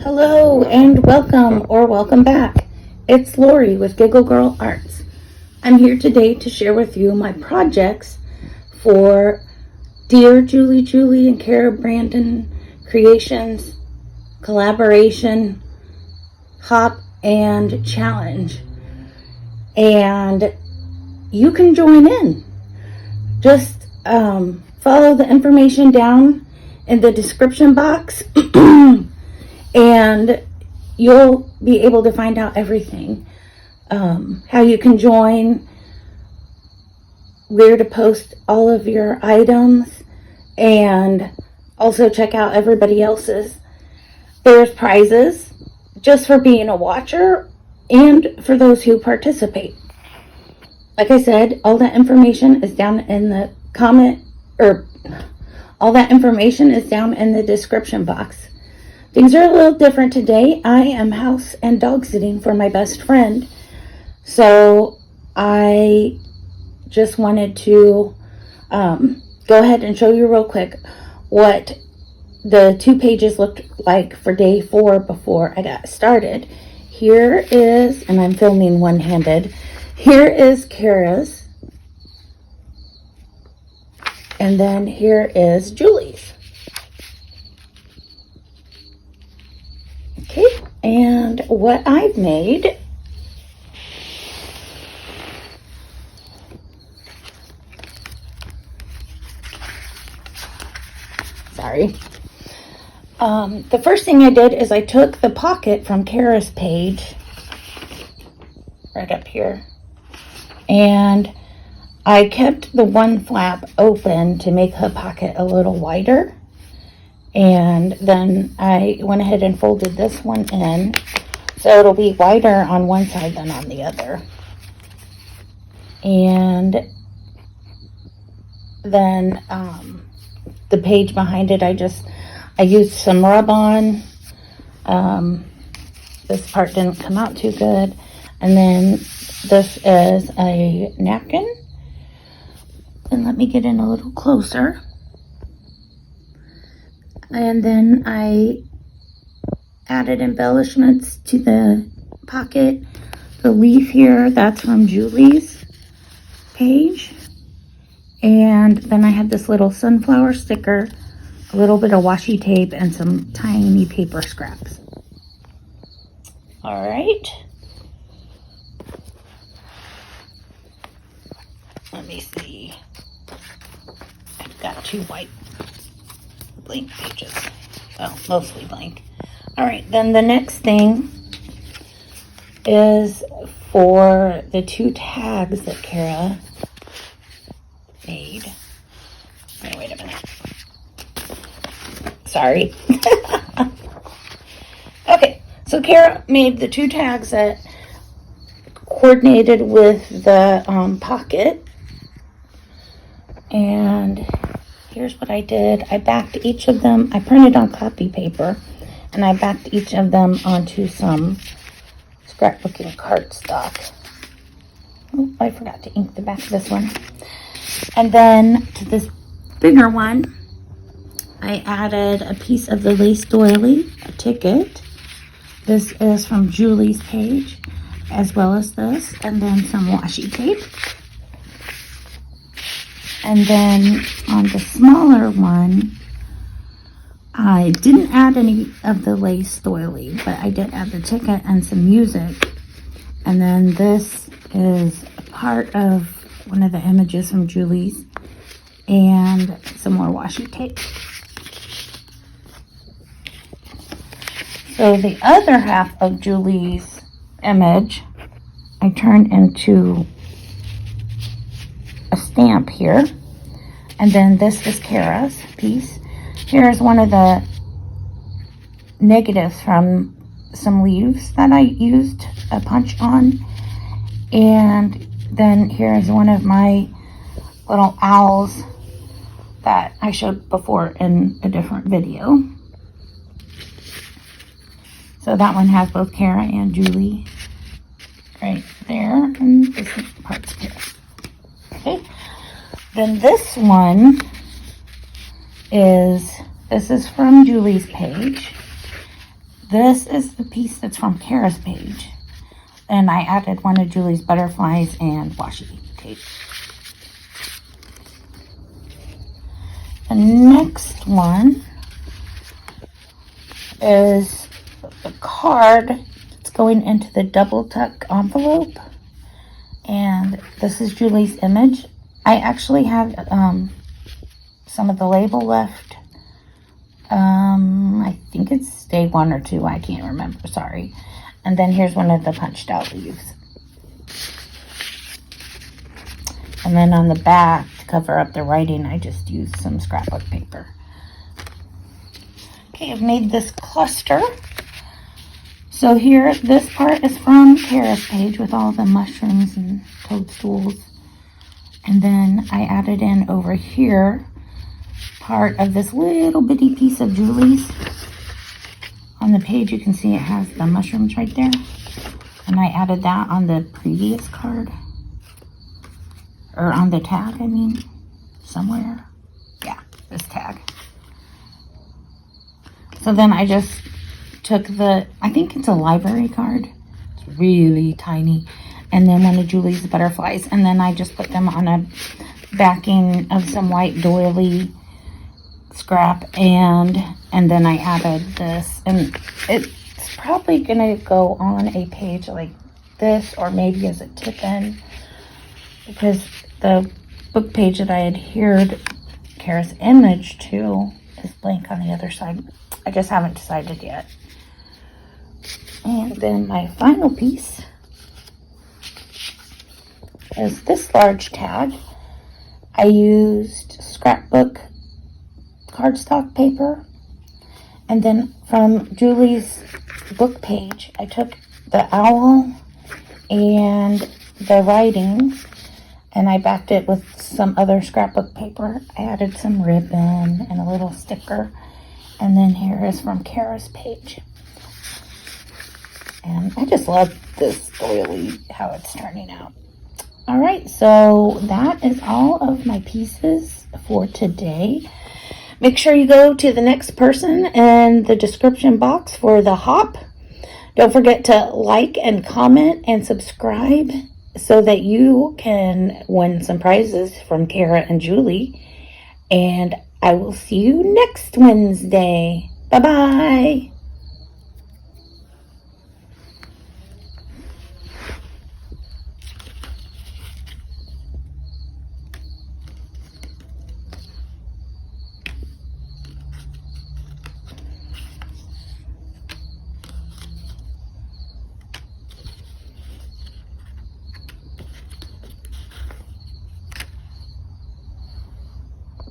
Hello and welcome or welcome back. It's Lori with Giggle Girl Arts. I'm here today to share with you my projects for DearJulieJulie and Cara Brandon Creations collaboration hop and challenge. And you can join in. Just follow the information down in the description box and you'll be able to find out everything. How you can join, where to post all of your items, and also check out everybody else's. There's prizes just for being a watcher and for those who participate. Like I said, all that information is down in the all that information is down in the description box. Things are a little different today. I am house and dog sitting for my best friend. So I just wanted to go ahead and show you real quick what the 2 pages looked like for day 4 before I got started. Here is, and I'm filming one-handed, here is Cara's. And then here is Julie's. Okay, and what I've made the first thing I did is I took the pocket from Cara's page right up here, and I kept the one flap open to make her pocket a little wider. And then I went ahead and folded this one in so it'll be wider on one side than on the other. And then the page behind it, I used some rub-on. This part didn't come out too good. And then this is a napkin. And let me get in a little closer. And then I added embellishments to the pocket. The leaf here, that's from Julie's page. And then I had this little sunflower sticker, a little bit of washi tape, and some tiny paper scraps. All right. Let me see. I've got 2 white blank pages. Well, mostly blank. All right, then the next thing is for the 2 tags that Cara made. Okay, wait a minute. Sorry. Okay, so Cara made the 2 tags that coordinated with the pocket. And here's what I did. I backed each of them. I printed on copy paper, and I backed each of them onto some scrapbooking cardstock. Oh, I forgot to ink the back of this one. And then to this bigger one, I added a piece of the lace doily, a ticket. This is from Julie's page, as well as this, and then some washi tape. And then on the smaller one, I didn't add any of the lace doily, but I did add the ticket and some music. And then this is a part of one of the images from Julie's, and some more washi tape. So the other half of Julie's image, I turned into a stamp here. And then this is Cara's piece. Here's one of the negatives from some leaves that I used a punch on. And then here's one of my little owls that I showed before in a different video. So that one has both Cara and Julie right there, and this part's Cara. Okay. Then this one is, this is from Julie's page. This is the piece that's from Cara's page. And I added one of Julie's butterflies and washi tape. The next one is the card that's going into the double tuck envelope. And this is Julie's image. I actually have some of the label left. I think it's day 1 or 2. I can't remember, sorry. And then here's one of the punched out leaves. And then on the back, to cover up the writing, I just used some scrapbook paper. Okay, I've made this cluster. So here, this part is from Cara's page with all the mushrooms and toadstools. And then I added in over here part of this little bitty piece of Julie's. On the page, you can see it has the mushrooms right there. And I added that on the previous card. Or on the tag, I mean, somewhere. Yeah, this tag. So then I just took the, I think it's a library card. It's really tiny. And then one of Julie's butterflies. And then I just put them on a backing of some white doily scrap. And then I added this. And it's probably going to go on a page like this, or maybe as a tip-in. Because the book page that I adhered Cara's image to is blank on the other side. I just haven't decided yet. And then my final piece is this large tag. I used scrapbook cardstock paper. And then from Julie's book page, I took the owl and the writing, and I backed it with some other scrapbook paper. I added some ribbon and a little sticker. And then here is from Cara's page. And I just love this doily, how it's turning out. All right, so that is all of my pieces for today. Make sure you go to the next person in the description box for the hop. Don't forget to like and comment and subscribe so that you can win some prizes from Cara and Julie. And I will see you next Wednesday. Bye-bye.